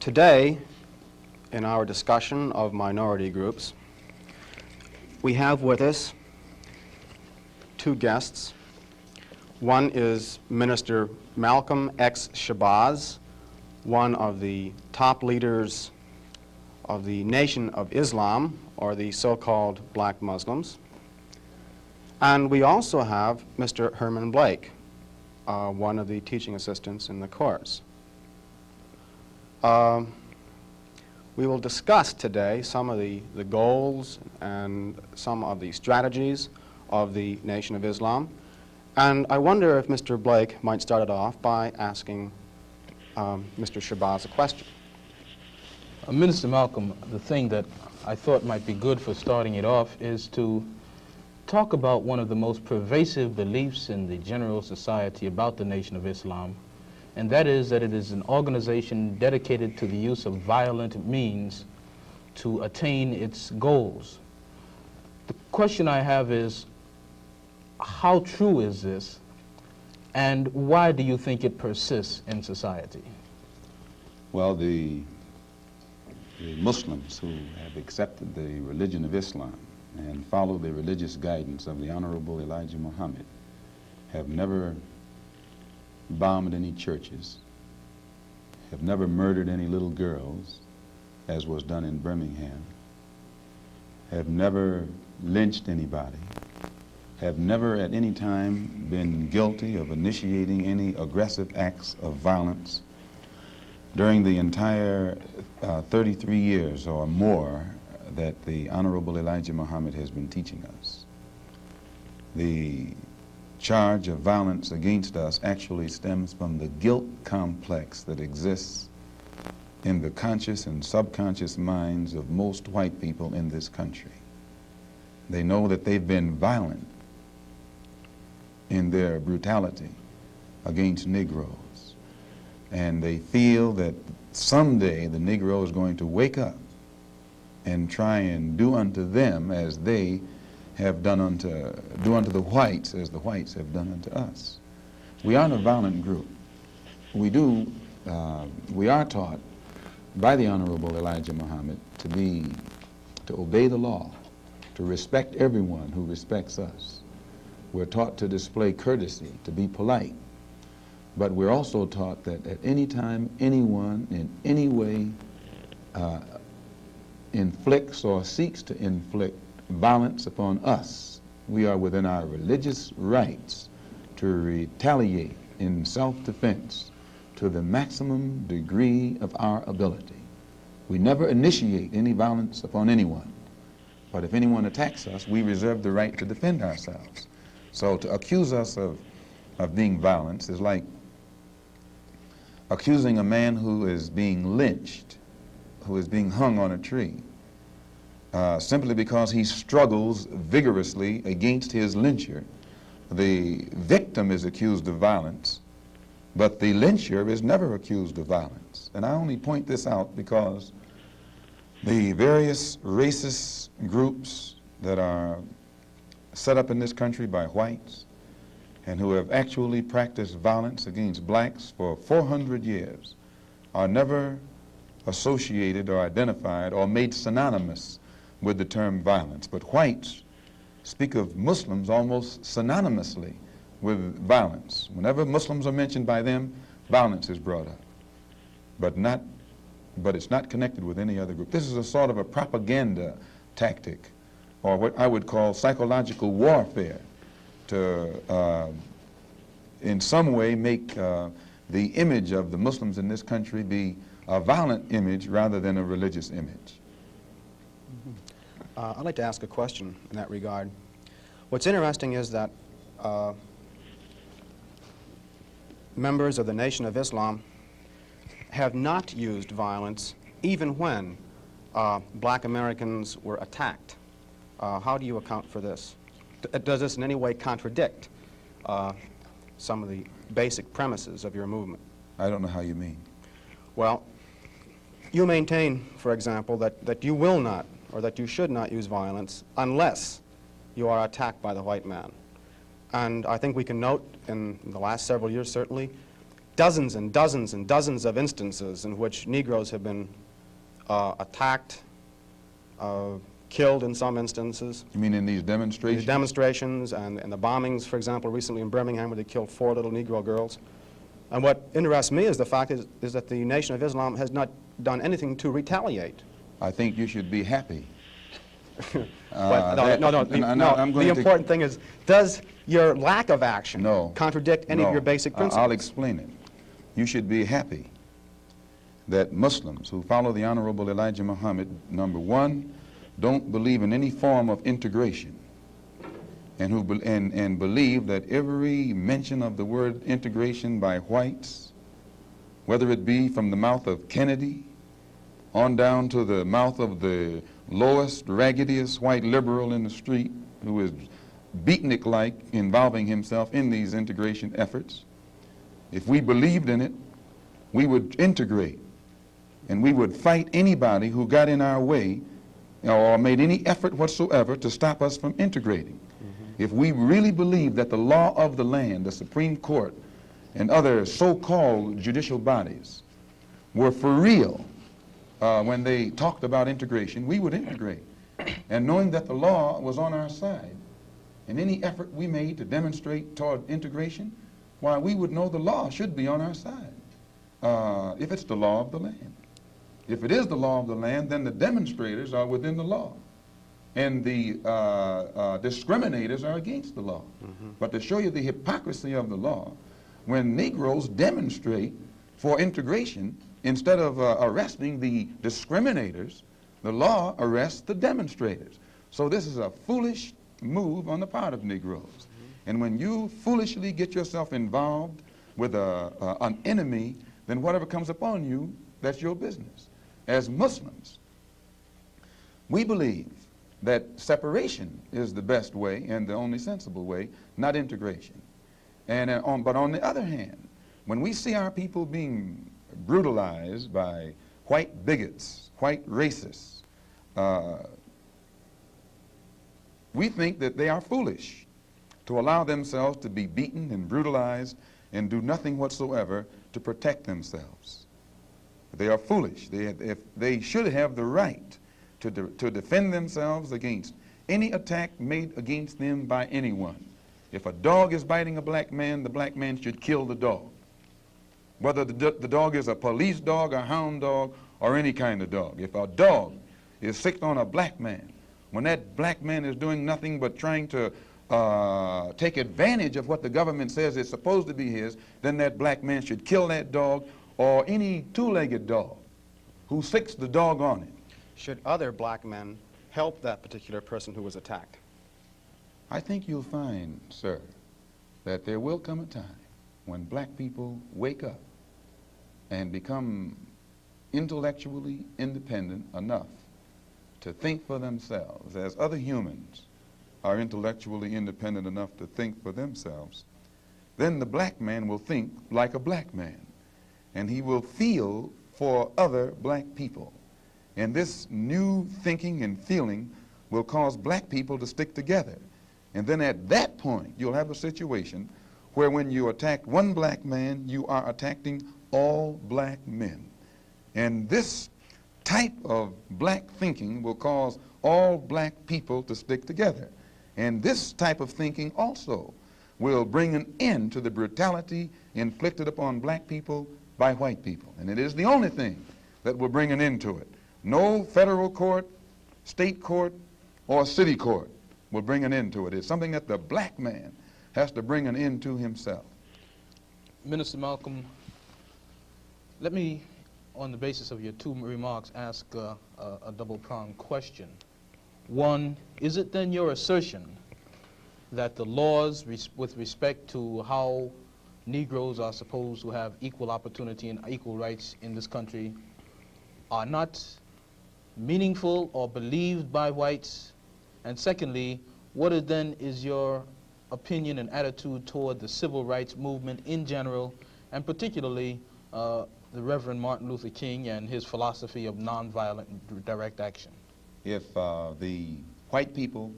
Today, in our discussion of minority groups, we have with us two guests. One is Minister Malcolm X. Shabazz, one of the top leaders of the Nation of Islam, or the so-called black Muslims. And we also have Mr. Herman Blake, one of the teaching assistants in the course. We will discuss today some of the goals and some of the strategies of the Nation of Islam. And I wonder if Mr. Blake might start it off by asking Mr. Shabazz a question. Minister Malcolm, the thing that I thought might be good for starting it off is to talk about one of the most pervasive beliefs in the general society about the Nation of Islam, and that is that it is an organization dedicated to the use of violent means to attain its goals. The question I have is, how true is this, and why do you think it persists in society? Well, the Muslims who have accepted the religion of Islam and follow the religious guidance of the Honorable Elijah Muhammad have never bombed any churches, have never murdered any little girls, as was done in Birmingham, have never lynched anybody, have never at any time been guilty of initiating any aggressive acts of violence during the entire 33 years or more that the Honorable Elijah Muhammad has been teaching us. The charge of violence against us actually stems from the guilt complex that exists in the conscious and subconscious minds of most white people in this country. They know that they've been violent in their brutality against Negroes, and they feel that someday the Negro is going to wake up and try and do unto them as they have do unto the whites as the whites have done unto us. We aren't a violent group. We are taught by the Honorable Elijah Muhammad to obey the law, to respect everyone who respects us. We're taught to display courtesy, to be polite. But we're also taught that at any time anyone in any way inflicts or seeks to inflict violence upon us, we are within our religious rights to retaliate in self-defense to the maximum degree of our ability. We never initiate any violence upon anyone, but if anyone attacks us, we reserve the right to defend ourselves. So to accuse us of being violent is like accusing a man who is being lynched, who is being hung on a tree, simply because he struggles vigorously against his lyncher. The victim is accused of violence, but the lyncher is never accused of violence. And I only point this out because the various racist groups that are set up in this country by whites and who have actually practiced violence against blacks for 400 years are never associated or identified or made synonymous with the term violence. But whites speak of Muslims almost synonymously with violence. Whenever Muslims are mentioned by them, violence is brought up, but it's not connected with any other group. This is a sort of a propaganda tactic, or what I would call psychological warfare, to in some way make the image of the Muslims in this country be a violent image rather than a religious image. I'd like to ask a question in that regard. What's interesting is that members of the Nation of Islam have not used violence even when black Americans were attacked. How do you account for this? Does this in any way contradict some of the basic premises of your movement? I don't know how you mean. Well, you maintain, for example, that you will not, or that you should not use violence unless you are attacked by the white man. And I think we can note in the last several years, certainly, dozens and dozens and dozens of instances in which Negroes have been attacked, killed in some instances. You mean in these These demonstrations? demonstrations and the bombings, for example, recently in Birmingham where they killed 4 little Negro girls. And what interests me is the fact is that the Nation of Islam has not done anything to retaliate. I think you should be happy. But I'm going the to- important thing is, does your lack of action No. contradict any of your basic principles? I'll explain it. You should be happy that Muslims who follow the Honorable Elijah Muhammad, number one, don't believe in any form of integration, and believe that every mention of the word integration by whites, whether it be from the mouth of Kennedy on down to the mouth of the lowest, raggediest white liberal in the street who is beatnik-like involving himself in these integration efforts, if we believed in it, we would integrate, and we would fight anybody who got in our way or made any effort whatsoever to stop us from integrating. If we really believed that the law of the land, the Supreme Court, and other so-called judicial bodies were for real when they talked about integration, we would integrate. And knowing that the law was on our side, and any effort we made to demonstrate toward integration, why, we would know the law should be on our side, if it's the law of the land. If it is the law of the land, then the demonstrators are within the law, and the discriminators are against the law. But to show you the hypocrisy of the law, when Negroes demonstrate for integration, instead of arresting the discriminators, the law arrests the demonstrators. So this is a foolish move on the part of Negroes. And when you foolishly get yourself involved with an enemy, then whatever comes upon you, that's your business. As Muslims, we believe that separation is the best way and the only sensible way, not integration. And but on the other hand, when we see our people being brutalized by white bigots, white racists, we think that they are foolish to allow themselves to be beaten and brutalized and do nothing whatsoever to protect themselves. They are foolish. They should have the right to defend themselves against any attack made against them by anyone. If a dog is biting a black man, the black man should kill the dog. Whether the dog is a police dog, a hound dog, or any kind of dog. If a dog is sick on a black man, when that black man is doing nothing but trying to take advantage of what the government says is supposed to be his, then that black man should kill that dog or any two-legged dog who sicks the dog on it. Should other black men help that particular person who was attacked? I think you'll find, sir, that there will come a time when black people wake up and become intellectually independent enough to think for themselves, as other humans are intellectually independent enough to think for themselves. Then the black man will think like a black man, and he will feel for other black people. And this new thinking and feeling will cause black people to stick together. And then at that point, you'll have a situation where when you attack one black man, you are attacking all black men. And this type of black thinking will cause all black people to stick together. And this type of thinking also will bring an end to the brutality inflicted upon black people by white people. And it is the only thing that will bring an end to it. No federal court, state court, or city court will bring an end to it. It's something that the black man has to bring an end to himself. Minister Malcolm, let me, on the basis of your two remarks, ask a double-pronged question. One, is it then your assertion that the laws with respect to how Negroes are supposed to have equal opportunity and equal rights in this country are not meaningful or believed by whites? And secondly, what is your opinion and attitude toward the civil rights movement in general, and particularly the Reverend Martin Luther King and his philosophy of nonviolent direct action? If the white people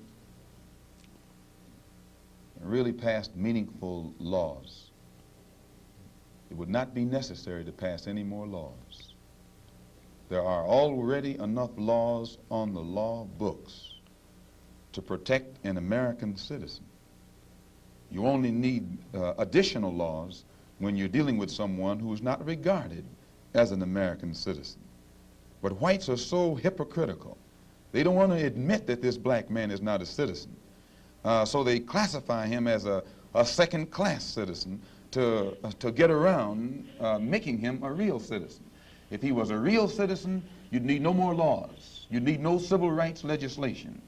really passed meaningful laws, it would not be necessary to pass any more laws. There are already enough laws on the law books to protect an American citizen. You only need additional laws when you're dealing with someone who is not regarded as an American citizen. But whites are so hypocritical. They don't want to admit that this black man is not a citizen. So they classify him as a second-class citizen to get around making him a real citizen. If he was a real citizen, you'd need no more laws. You'd need no civil rights legislation.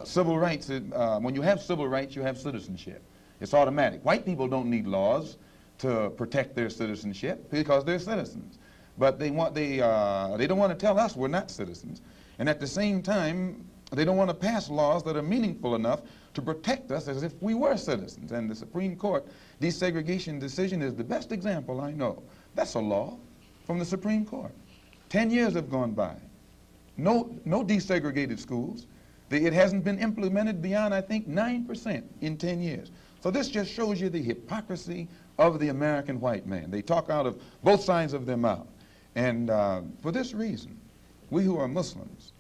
Civil rights, when you have civil rights, you have citizenship. It's automatic. White people don't need laws to protect their citizenship because they're citizens. But they don't want to tell us we're not citizens. And at the same time, they don't want to pass laws that are meaningful enough to protect us as if we were citizens. And the Supreme Court desegregation decision is the best example I know. That's a law from the Supreme Court. 10 years have gone by. No desegregated schools. It hasn't been implemented beyond, I think, 9% in 10 years. So this just shows you the hypocrisy of the American white man. They talk out of both sides of their mouth. And for this reason, we who are Muslims,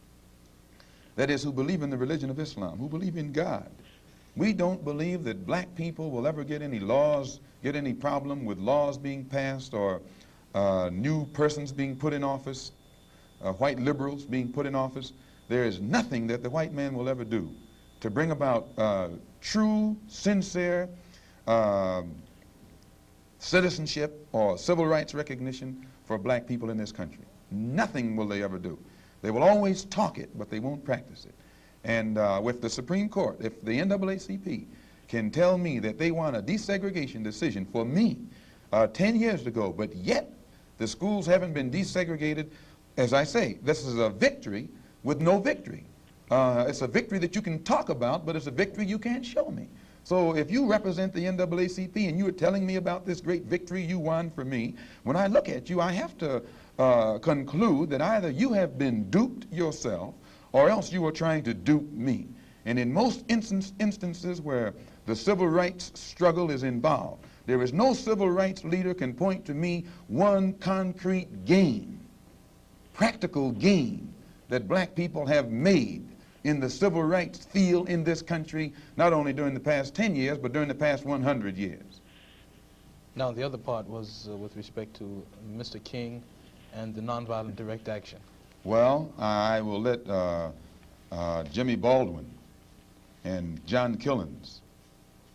that is, who believe in the religion of Islam, who believe in God, we don't believe that black people will ever get any laws, get any problem with laws being passed or new persons being put in office, white liberals being put in office. There is nothing that the white man will ever do to bring about true, sincere citizenship or civil rights recognition for black people in this country. Nothing will they ever do. They will always talk it, but they won't practice it. And with the Supreme Court, if the NAACP can tell me that they want a desegregation decision for me 10 years ago, but yet the schools haven't been desegregated, as I say, this is a victory with no victory. It's a victory that you can talk about, but it's a victory you can't show me. So if you represent the NAACP and you are telling me about this great victory you won for me, when I look at you, I have to conclude that either you have been duped yourself or else you are trying to dupe me. And in most instances where the civil rights struggle is involved, there is no civil rights leader can point to me one concrete gain, practical gain, that black people have made in the civil rights field in this country, not only during the past 10 years, but during the past 100 years. Now, the other part was with respect to Mr. King and the nonviolent direct action. Well, I will let Jimmy Baldwin and John Killens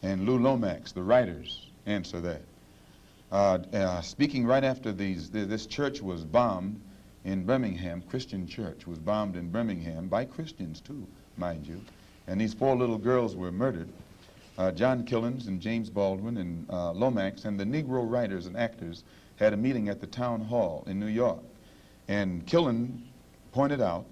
and Lou Lomax, the writers, answer that. Speaking right after this church was bombed in Birmingham, Christian church was bombed in Birmingham by Christians too, mind you, and these 4 little girls were murdered. John Killens and James Baldwin and Lomax and the Negro writers and actors had a meeting at the town hall in New York. And Killen pointed out,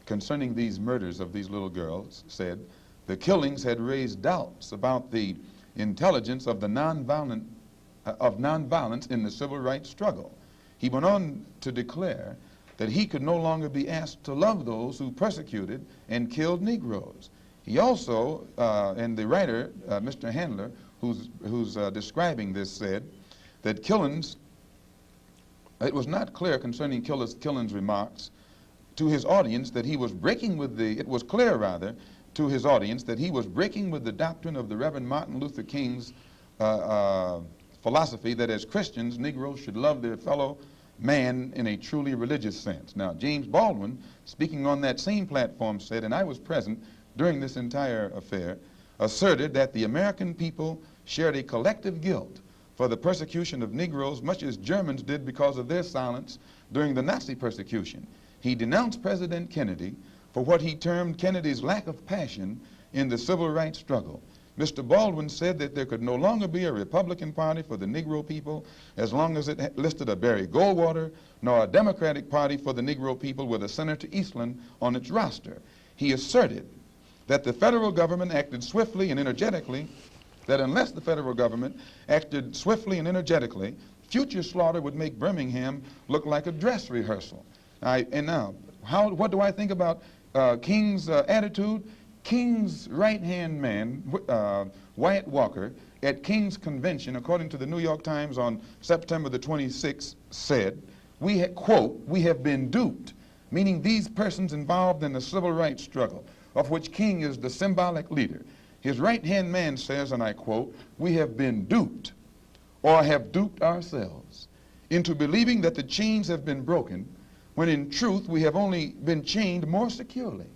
concerning these murders of these little girls, said the killings had raised doubts about the intelligence of the nonviolence in the civil rights struggle. He went on to declare that he could no longer be asked to love those who persecuted and killed Negroes. He also, and the writer, Mr. Handler, who's describing this, said that Killens, it was not clear concerning Killens' remarks to his audience that he was breaking with it was clear rather to his audience that he was breaking with the doctrine of the Reverend Martin Luther King's philosophy that as Christians, Negroes should love their fellow man in a truly religious sense. Now, James Baldwin, speaking on that same platform, said, and I was present during this entire affair, asserted that the American people shared a collective guilt for the persecution of Negroes, much as Germans did because of their silence during the Nazi persecution. He denounced President Kennedy for what he termed Kennedy's lack of passion in the civil rights struggle. Mr. Baldwin said that there could no longer be a Republican Party for the Negro people as long as it listed a Barry Goldwater, nor a Democratic Party for the Negro people with a Senator Eastland on its roster. He asserted that the federal government acted swiftly and energetically, that unless the federal government acted swiftly and energetically, future slaughter would make Birmingham look like a dress rehearsal. What do I think about King's attitude? King's right-hand man, Wyatt Walker, at King's convention, according to the New York Times on September the 26th, said, quote, "We have been duped," meaning these persons involved in the civil rights struggle, of which King is the symbolic leader. His right-hand man says, and I quote, "We have been duped, or have duped ourselves, into believing that the chains have been broken, when in truth we have only been chained more securely.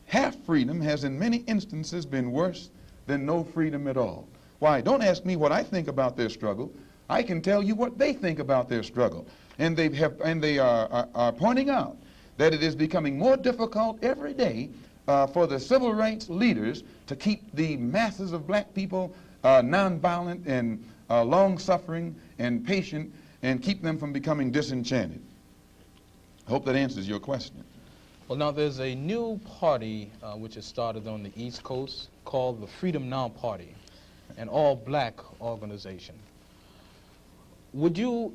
Half freedom has in many instances been worse than no freedom at all." Why, don't ask me what I think about their struggle. I can tell you what they think about their struggle. And they are pointing out that it is becoming more difficult every day for the civil rights leaders to keep the masses of black people nonviolent and long-suffering and patient, and keep them from becoming disenchanted. I hope that answers your question. Well, now there's a new party which has started on the East Coast called the Freedom Now Party, an all-black organization. Would you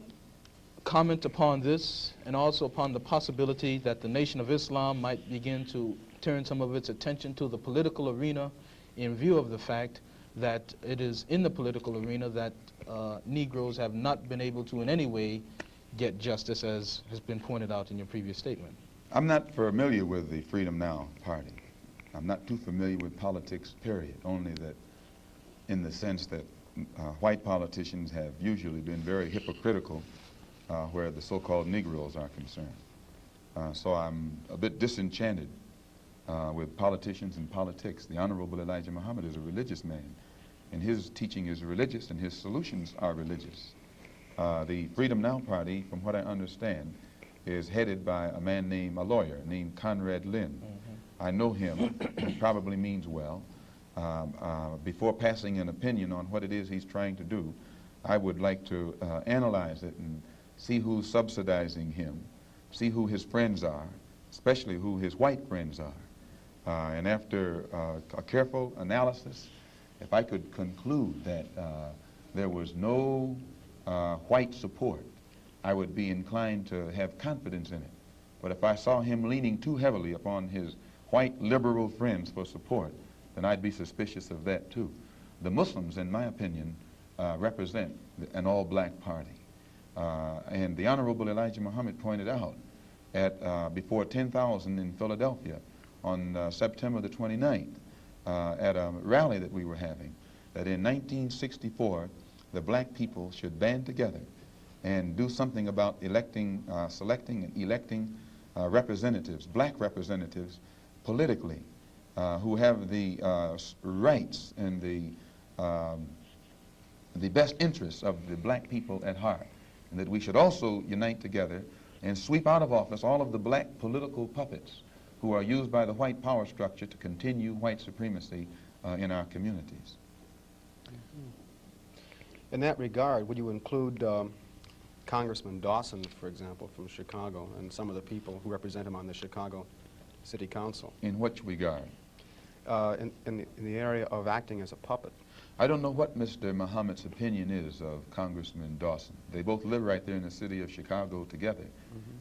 comment upon this and also upon the possibility that the Nation of Islam might begin to turn some of its attention to the political arena in view of the fact that it is in the political arena that Negroes have not been able to in any way get justice, as has been pointed out in your previous statement? I'm not familiar with the Freedom Now Party. I'm not too familiar with politics, period, only that in the sense that white politicians have usually been very hypocritical where the so-called Negroes are concerned. So I'm a bit disenchanted with politicians and politics. The Honorable Elijah Muhammad is a religious man, and his teaching is religious and his solutions are religious. The Freedom Now Party, from what I understand, is headed by a lawyer named Conrad Lynn. I know him. He probably means well. Before passing an opinion on what it is he's trying to do, I would like to analyze it and see who's subsidizing him, see who his friends are, especially who his white friends are. And after a careful analysis, if I could conclude that there was no white support, I would be inclined to have confidence in it. But if I saw him leaning too heavily upon his white liberal friends for support, then I'd be suspicious of that too. The Muslims, in my opinion, represent an all-black party. And the Honorable Elijah Muhammad pointed out before 10,000 in Philadelphia on September the 29th at a rally that we were having, that in 1964 the black people should band together and do something about selecting and electing representatives, black representatives, politically, who have the rights and the best interests of the black people at heart, and that we should also unite together and sweep out of office all of the black political puppets who are used by the white power structure to continue white supremacy in our communities. In that regard, would you include Congressman Dawson, for example, from Chicago, and some of the people who represent him on the Chicago City Council? In which regard? In the area of acting as a puppet. I don't know what Mr. Muhammad's opinion is of Congressman Dawson. They both live right there in the city of Chicago together.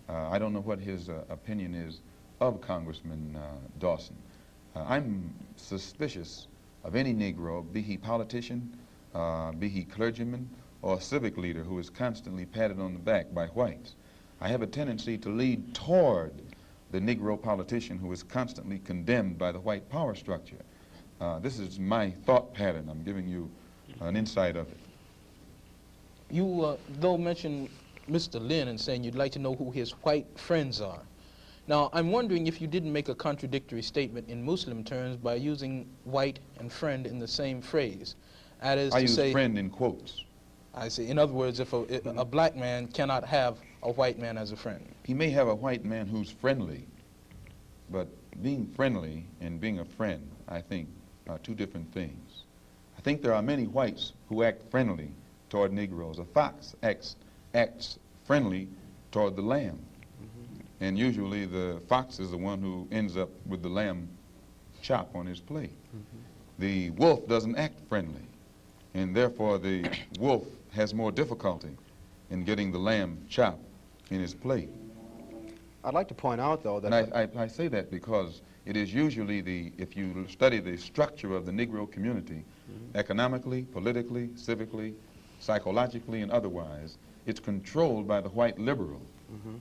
I don't know what his opinion is of Congressman Dawson. I'm suspicious of any Negro, be he politician, be he clergyman, or civic leader who is constantly patted on the back by whites. I have a tendency to lead toward the Negro politician who is constantly condemned by the white power structure. This is my thought pattern. I'm giving you an insight of it. You, though, mentioned Mr. Lynn and saying you'd like to know who his white friends are. Now, I'm wondering if you didn't make a contradictory statement in Muslim terms by using white and friend in the same phrase. That is I to use say, friend in quotes. I see. In other words, if a black man cannot have a white man as a friend. He may have a white man who's friendly, but being friendly and being a friend, I think, are two different things. I think there are many whites who act friendly toward Negroes. A fox acts friendly toward the lamb. And usually the fox is the one who ends up with the lamb chop on his plate. The wolf doesn't act friendly, and therefore the wolf has more difficulty in getting the lamb chop in his plate. I'd like to point out, though, that... And I say that because it is usually if you study the structure of the Negro community, economically, politically, civically, psychologically, and otherwise, it's controlled by the white liberal,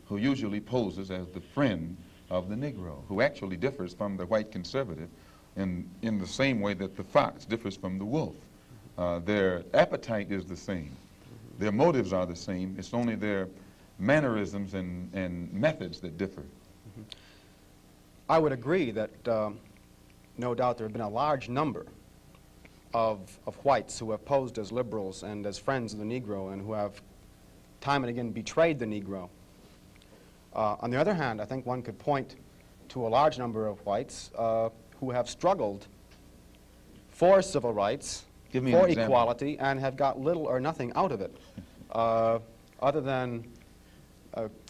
who usually poses as the friend of the Negro, who actually differs from the white conservative in the same way that the fox differs from the wolf. Their appetite is the same. Their motives are the same. It's only their mannerisms and methods that differ. I would agree that no doubt there have been a large number of whites who have posed as liberals and as friends of the Negro and who have time and again betrayed the Negro. On the other hand, I think one could point to a large number of whites who have struggled for civil rights, for equality, and have got little or nothing out of it, other than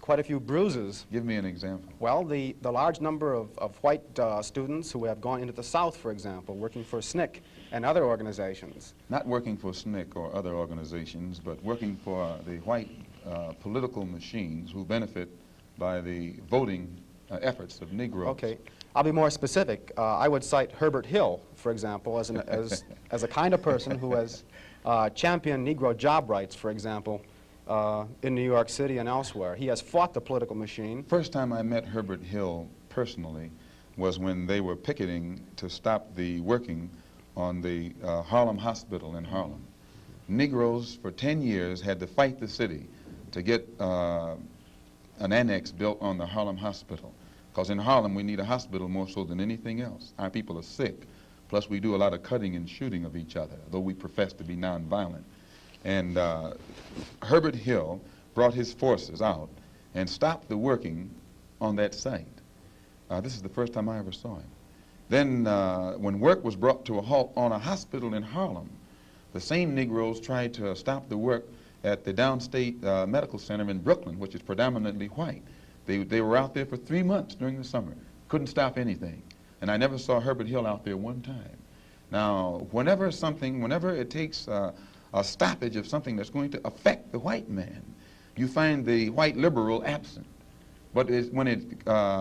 quite a few bruises. Give me an example. Well, the large number of white students who have gone into the South, for example, working for SNCC and other organizations. Not working for SNCC or other organizations, but working for the white political machines who benefit by the voting efforts of Negroes. Okay. I'll be more specific. I would cite Herbert Hill, for example, as a kind of person who has championed Negro job rights, for example, in New York City and elsewhere. He has fought the political machine. First time I met Herbert Hill personally was when they were picketing to stop the working on the Harlem Hospital in Harlem. Negroes for 10 years had to fight the city to get an annex built on the Harlem Hospital. Because in Harlem, we need a hospital more so than anything else. Our people are sick. Plus, we do a lot of cutting and shooting of each other, though we profess to be nonviolent. And Herbert Hill brought his forces out and stopped the working on that site. This is the first time I ever saw him. Then, when work was brought to a halt on a hospital in Harlem, the same Negroes tried to stop the work at the Downstate Medical Center in Brooklyn, which is predominantly white. They were out there for 3 months during the summer. Couldn't stop anything. And I never saw Herbert Hill out there one time. Now, whenever it takes a stoppage of something that's going to affect the white man, you find the white liberal absent. But when it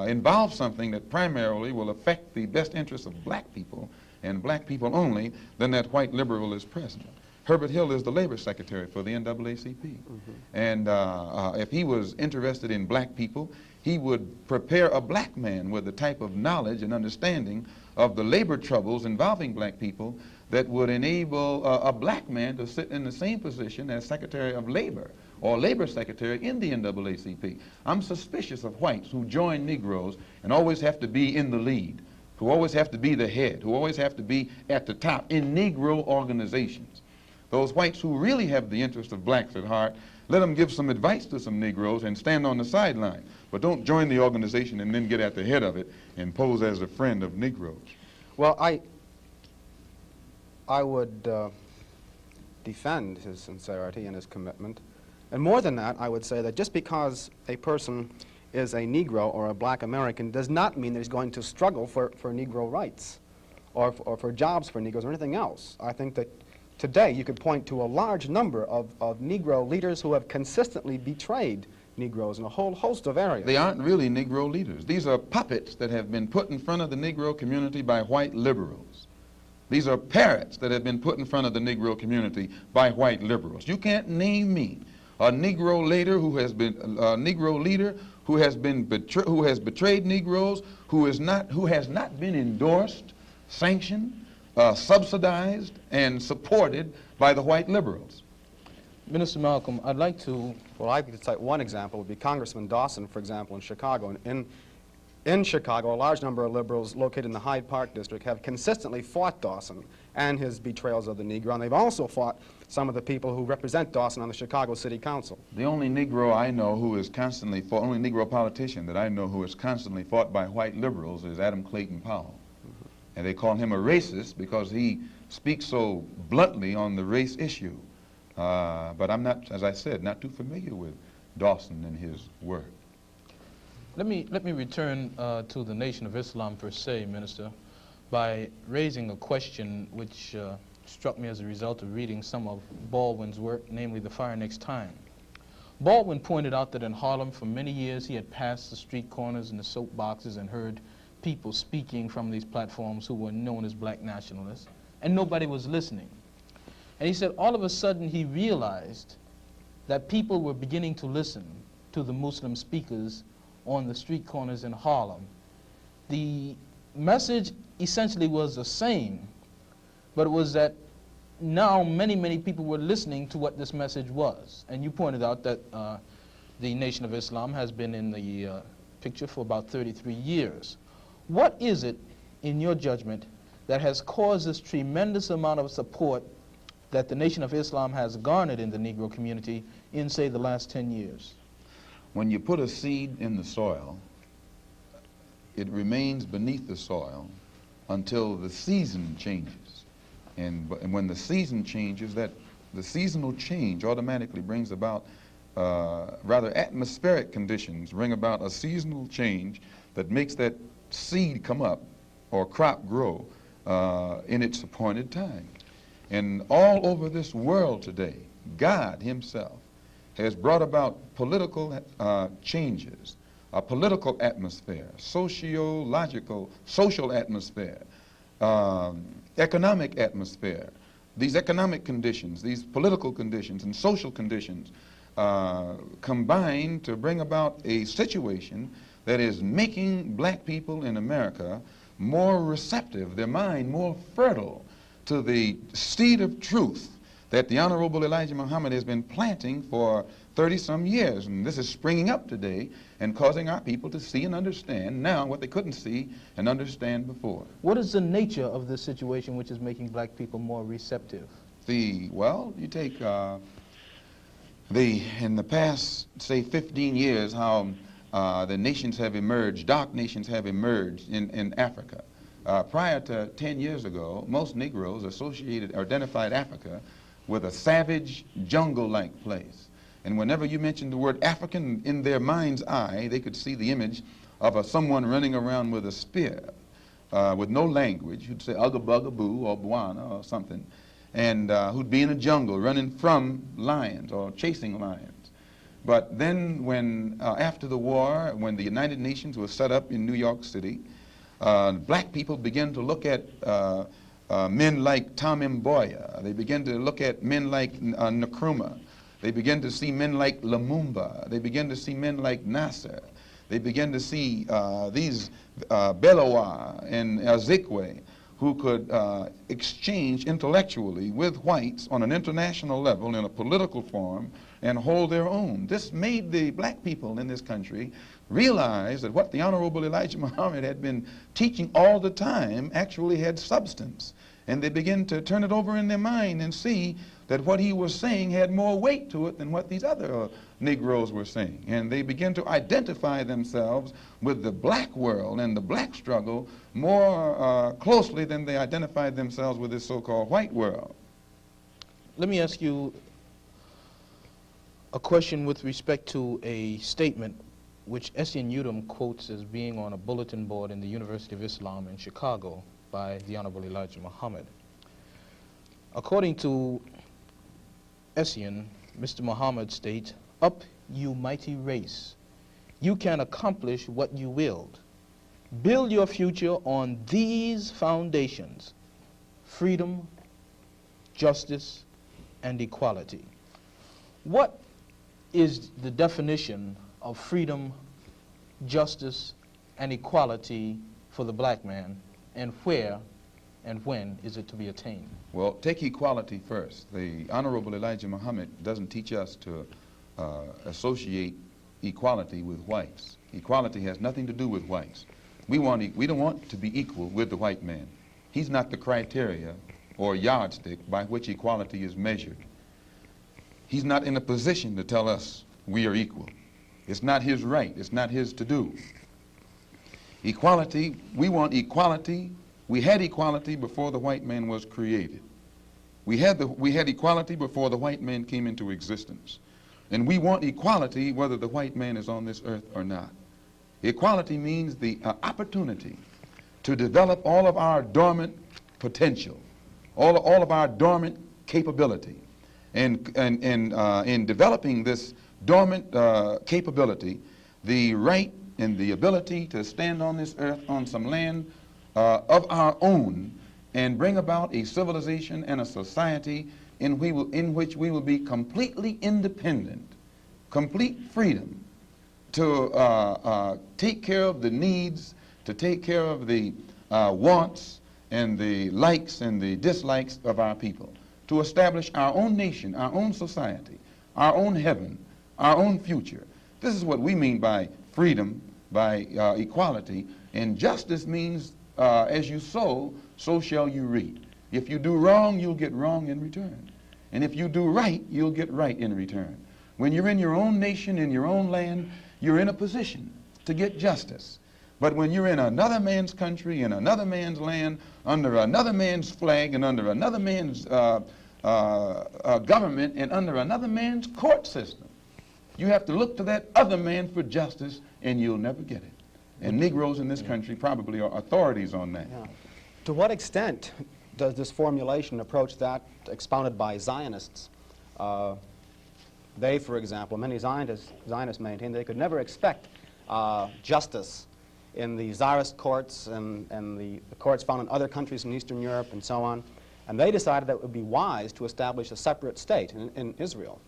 involves something that primarily will affect the best interests of black people and black people only, then that white liberal is present. Herbert Hill is the labor secretary for the NAACP. And if he was interested in black people, he would prepare a black man with the type of knowledge and understanding of the labor troubles involving black people that would enable a black man to sit in the same position as Secretary of Labor or Labor Secretary in the NAACP. I'm suspicious of whites who join Negroes and always have to be in the lead, who always have to be the head, who always have to be at the top in Negro organizations. Those whites who really have the interest of blacks at heart, let them give some advice to some Negroes and stand on the sideline. But don't join the organization and then get at the head of it and pose as a friend of Negroes. Well, I would defend his sincerity and his commitment. And more than that, I would say that just because a person is a Negro or a black American does not mean that he's going to struggle for Negro rights or for jobs for Negroes or anything else. I think that today, you could point to a large number of Negro leaders who have consistently betrayed Negroes in a whole host of areas. They aren't really Negro leaders. These are puppets that have been put in front of the Negro community by white liberals. These are parrots that have been put in front of the Negro community by white liberals. You can't name me a Negro leader who has been betrayed Negroes, who has not been endorsed, sanctioned, subsidized and supported by the white liberals. Minister Malcolm, I'd like to... Well, I could cite one example would be Congressman Dawson, for example, in Chicago. In Chicago, a large number of liberals located in the Hyde Park district have consistently fought Dawson and his betrayals of the Negro, and they've also fought some of the people who represent Dawson on the Chicago City Council. The only Negro I know who is constantly fought, only Negro politician that I know who is constantly fought by white liberals is Adam Clayton Powell. And they call him a racist because he speaks so bluntly on the race issue. But I'm not, as I said, not too familiar with Dawson and his work. Let me return to the Nation of Islam per se, Minister, by raising a question which struck me as a result of reading some of Baldwin's work, namely The Fire Next Time. Baldwin pointed out that in Harlem for many years he had passed the street corners and the soap boxes and heard people speaking from these platforms who were known as black nationalists, and nobody was listening. And he said all of a sudden he realized that people were beginning to listen to the Muslim speakers on the street corners in Harlem. The message essentially was the same, but it was that now many people were listening to what this message was. And you pointed out that the Nation of Islam has been in the picture for about 33 years. What is it, in your judgment, that has caused this tremendous amount of support that the Nation of Islam has garnered in the Negro community in, say, the last 10 years? When you put a seed in the soil, it remains beneath the soil until the season changes. And when the season changes, the seasonal change automatically brings about rather atmospheric conditions, bring about a seasonal change that makes that seed come up or crop grow in its appointed time. And all over this world today, God himself has brought about political changes, a political atmosphere, sociological, social atmosphere, economic atmosphere. These economic conditions, these political conditions and social conditions combine to bring about a situation that is making black people in America more receptive, their mind more fertile to the seed of truth that the Honorable Elijah Muhammad has been planting for 30-some years. And this is springing up today and causing our people to see and understand now what they couldn't see and understand before. What is the nature of this situation which is making black people more receptive? Well, you take in the past, say, 15 years, how the nations have emerged, dark nations have emerged in Africa. Prior to 10 years ago, most Negroes identified Africa with a savage, jungle-like place. And whenever you mentioned the word African, in their mind's eye, they could see the image of someone running around with a spear, with no language, who'd say Ugga Bugga Boo or Bwana or something, and who'd be in a jungle running from lions or chasing lions. But then when, after the war, when the United Nations was set up in New York City, black people began to look at men like Tom Mboya. They began to look at men like Nkrumah. They began to see men like Lumumba. They began to see men like Nasser. They began to see these Belawa and Azikwe, who could exchange intellectually with whites on an international level in a political forum and hold their own. This made the black people in this country realize that what the Honorable Elijah Muhammad had been teaching all the time actually had substance. And they began to turn it over in their mind and see that what he was saying had more weight to it than what these other Negroes were saying. And they began to identify themselves with the black world and the black struggle more closely than they identified themselves with this so-called white world. Let me ask you a question with respect to a statement which Essien Udom quotes as being on a bulletin board in the University of Islam in Chicago by the Honorable Elijah Muhammad. According to Essien, Mr. Muhammad states, "Up, you mighty race. You can accomplish what you willed. Build your future on these foundations: freedom, justice, and equality." What is the definition of freedom, justice, and equality for the black man, and where and when is it to be attained? Well, take equality first. The Honorable Elijah Muhammad doesn't teach us to associate equality with whites. Equality has nothing to do with whites. We don't want to be equal with the white man. He's not the criteria or yardstick by which equality is measured. He's not in a position to tell us we are equal. It's not his right. It's not his to do. Equality, we want equality. We had equality before the white man was created. We had equality before the white man came into existence. And we want equality whether the white man is on this earth or not. Equality means the opportunity to develop all of our dormant potential, all of our dormant capability. And in developing this dormant capability, the right in the ability to stand on this earth on some land of our own and bring about a civilization and a society in which we will be completely independent, complete freedom to take care of the needs, to take care of the wants and the likes and the dislikes of our people, to establish our own nation, our own society, our own heaven, our own future. This is what we mean by freedom, by equality, and justice means as you sow, so shall you reap. If you do wrong, you'll get wrong in return. And if you do right, you'll get right in return. When you're in your own nation, in your own land, you're in a position to get justice. But when you're in another man's country, in another man's land, under another man's flag, and under another man's government, and under another man's court system, you have to look to that other man for justice, and you'll never get it. And Negroes in this country probably are authorities on that. Yeah. To what extent does this formulation approach that expounded by Zionists? They, for example, many Zionists maintain they could never expect justice in the Tsarist courts and the courts found in other countries in Eastern Europe and so on. And they decided that it would be wise to establish a separate state in Israel.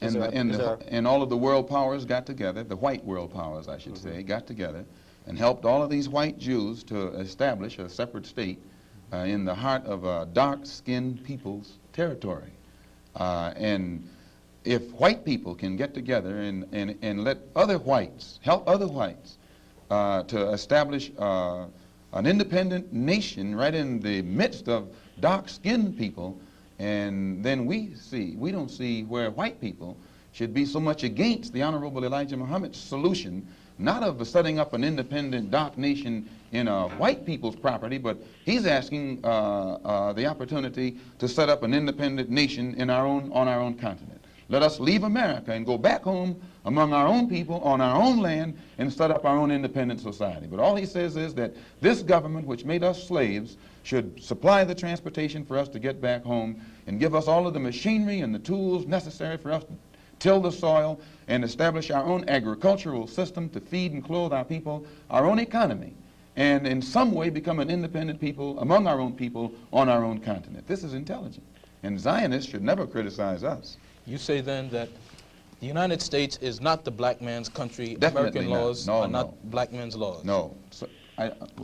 And all of the world powers got together, the white world powers, I should say, got together and helped all of these white Jews to establish a separate state in the heart of a dark-skinned people's territory. And if white people can get together and let other whites, help other whites to establish an independent nation right in the midst of dark-skinned people, and then we don't see where white people should be so much against the Honorable Elijah Muhammad's solution, not of setting up an independent dark nation in a white people's property, but he's asking the opportunity to set up an independent nation on our own continent. Let us leave America and go back home among our own people on our own land and set up our own independent society. But all he says is that this government, which made us slaves, should supply the transportation for us to get back home and give us all of the machinery and the tools necessary for us to till the soil and establish our own agricultural system to feed and clothe our people, our own economy, and in some way become an independent people among our own people on our own continent. This is intelligent. And Zionists should never criticize us. You say then that the United States is not the black man's country. Definitely American not. laws No, are no. not black man's laws. No.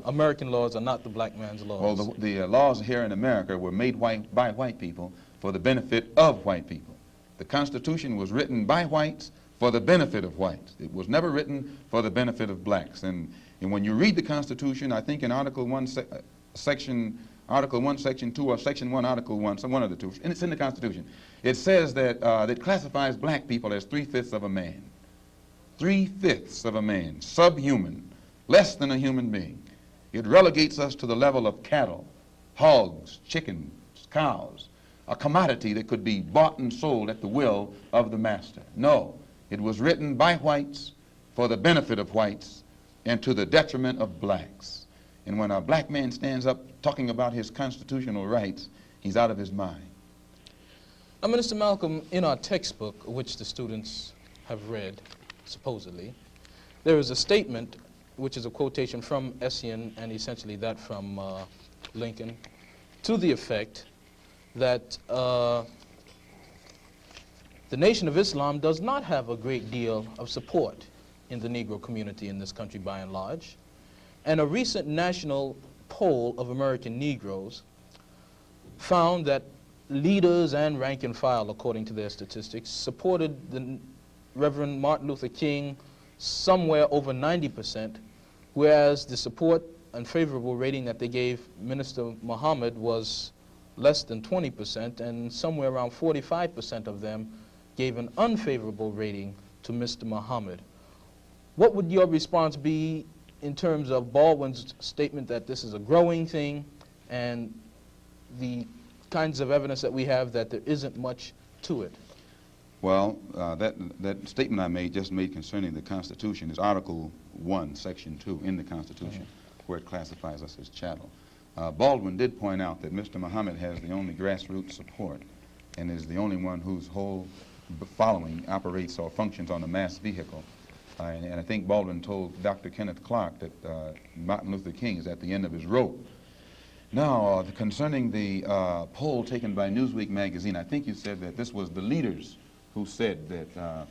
American laws are not the black man's laws. Well, the laws here in America were made by white people for the benefit of white people. The Constitution was written by whites for the benefit of whites. It was never written for the benefit of blacks. And when you read the Constitution, I think in Article 1, Section 2, or Section 1, Article 1, one of the two, and it's in the Constitution, it says that it classifies black people as 3/5 of a man. 3/5 of a man, subhuman, less than a human being. It relegates us to the level of cattle, hogs, chickens, cows, a commodity that could be bought and sold at the will of the master. No, it was written by whites for the benefit of whites and to the detriment of blacks. And when a black man stands up talking about his constitutional rights, he's out of his mind. Now, Minister Malcolm, in our textbook, which the students have read, supposedly, there is a statement, which is a quotation from Essien and essentially that from Lincoln, to the effect that the Nation of Islam does not have a great deal of support in the Negro community in this country by and large. And a recent national poll of American Negroes found that leaders and rank and file, according to their statistics, supported the Reverend Martin Luther King somewhere over 90%, whereas the support and favorable rating that they gave Minister Muhammad was less than 20%, and somewhere around 45% of them gave an unfavorable rating to Mr. Muhammad. What would your response be in terms of Baldwin's statement that this is a growing thing and the kinds of evidence that we have that there isn't much to it? Well, that statement I just made concerning the Constitution is Article 1, Section 2 in the Constitution, where it classifies us as chattel. Baldwin did point out that Mr. Muhammad has the only grassroots support and is the only one whose whole following operates or functions on a mass vehicle. And I think Baldwin told Dr. Kenneth Clark that Martin Luther King is at the end of his rope. Now, concerning the poll taken by Newsweek magazine, I think you said that this was the leaders who said that,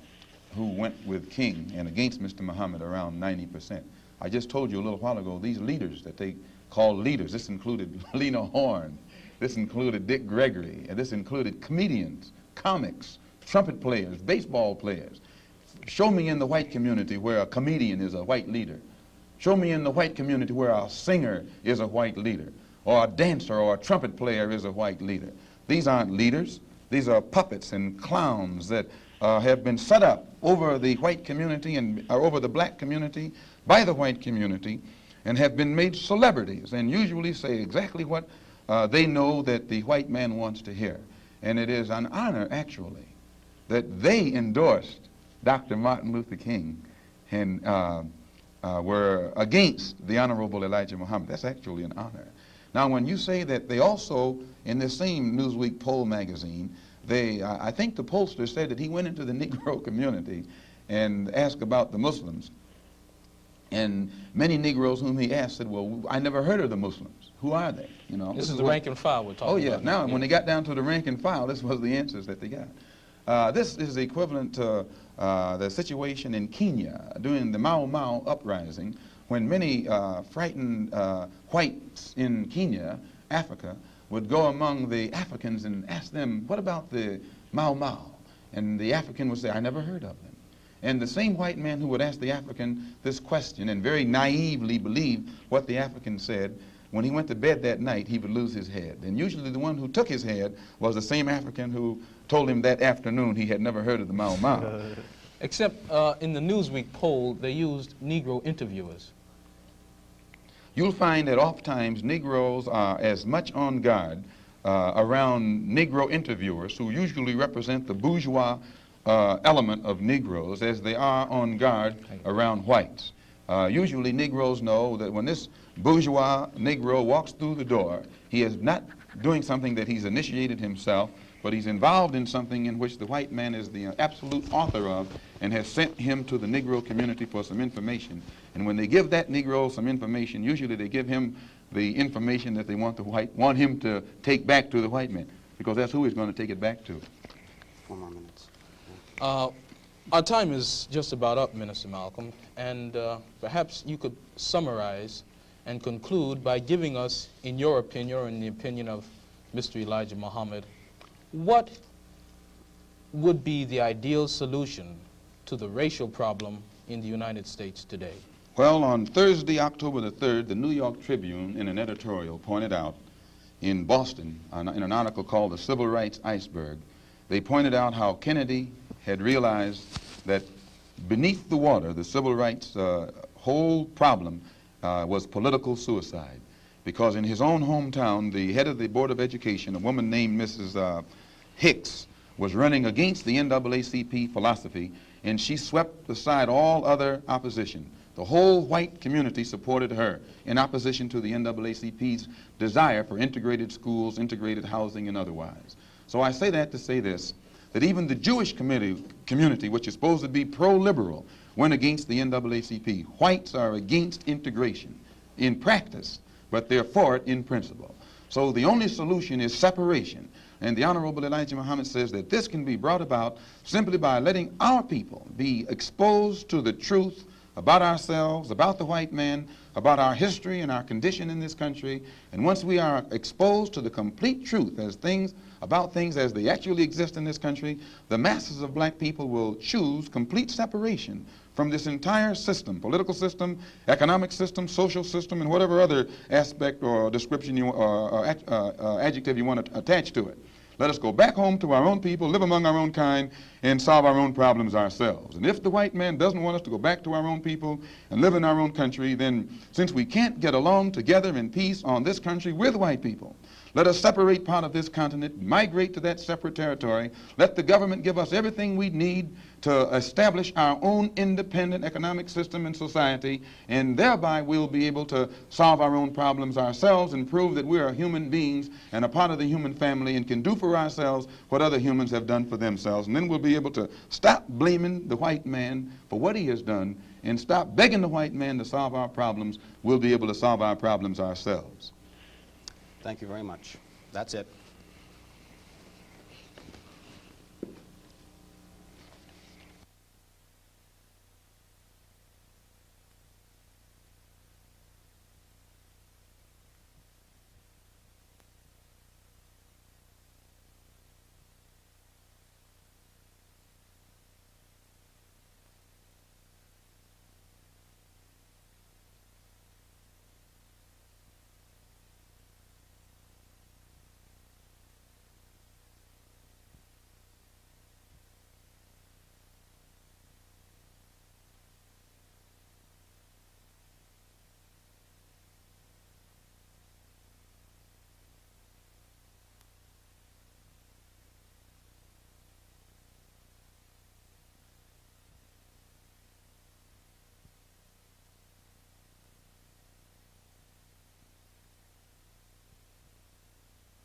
who went with King and against Mr. Muhammad around 90%. I just told you a little while ago, these leaders that they call leaders, this included Lena Horne, this included Dick Gregory, and this included comedians, comics, trumpet players, baseball players. Show me in the white community where a comedian is a white leader. Show me in the white community where a singer is a white leader, or a dancer or a trumpet player is a white leader. These aren't leaders. These are puppets and clowns that have been set up over the white community and over the black community by the white community and have been made celebrities and usually say exactly what they know that the white man wants to hear. And it is an honor, actually, that they endorsed Dr. Martin Luther King and were against the Honorable Elijah Muhammad. That's actually an honor. Now, when you say that they also, in this same Newsweek poll magazine, I think the pollster said that he went into the Negro community and asked about the Muslims. And many Negroes whom he asked said, well, I never heard of the Muslims. Who are they? You know, this is the rank and file we're talking about. Oh, yeah. Now, when they got down to the rank and file, this was the answers that they got. This is equivalent to the situation in Kenya during the Mau Mau uprising, when many frightened whites in Kenya, Africa, would go among the Africans and ask them, what about the Mau Mau? And the African would say, I never heard of them. And the same white man who would ask the African this question and very naively believe what the African said, when he went to bed that night, he would lose his head. And usually the one who took his head was the same African who told him that afternoon he had never heard of the Mau Mau. Except in the Newsweek poll, they used Negro interviewers. You'll find that oftentimes Negroes are as much on guard around Negro interviewers, who usually represent the bourgeois element of Negroes, as they are on guard around whites. Usually Negroes know that when this bourgeois Negro walks through the door, he is not doing something that he's initiated himself, but he's involved in something in which the white man is the absolute author of and has sent him to the Negro community for some information. And when they give that Negro some information, usually they give him the information that they want him to take back to the white man, because that's who he's going to take it back to. 4 more minutes. Our time is just about up, Minister Malcolm, and perhaps you could summarize and conclude by giving us, in your opinion, or in the opinion of Mr. Elijah Muhammad, what would be the ideal solution to the racial problem in the United States today? Well, on Thursday, October the 3rd, the New York Tribune, in an editorial, pointed out in Boston, in an article called The Civil Rights Iceberg, they pointed out how Kennedy had realized that beneath the water, the civil rights whole problem was political suicide. Because in his own hometown, the head of the Board of Education, a woman named Mrs. Hicks, was running against the NAACP philosophy, and she swept aside all other opposition. The whole white community supported her in opposition to the NAACP's desire for integrated schools, integrated housing, and otherwise. So I say that to say this, that even the Jewish community, which is supposed to be pro-liberal, went against the NAACP. Whites are against integration in practice, but they're for it in principle. So the only solution is separation. And the Honorable Elijah Muhammad says that this can be brought about simply by letting our people be exposed to the truth about ourselves, about the white man, about our history and our condition in this country. And once we are exposed to the complete truth about things as they actually exist in this country, the masses of black people will choose complete separation from this entire system, political system, economic system, social system, and whatever other aspect or description or adjective you want to attach to it. Let us go back home to our own people, live among our own kind, and solve our own problems ourselves. And if the white man doesn't want us to go back to our own people and live in our own country, then since we can't get along together in peace on this country with white people, Let us separate part of this continent, migrate to that separate territory. Let the government give us everything we need to establish our own independent economic system and society, and thereby we'll be able to solve our own problems ourselves and prove that we are human beings and a part of the human family and can do for ourselves what other humans have done for themselves. And then we'll be able to stop blaming the white man for what he has done and stop begging the white man to solve our problems. We'll be able to solve our problems ourselves. Thank you very much. That's it.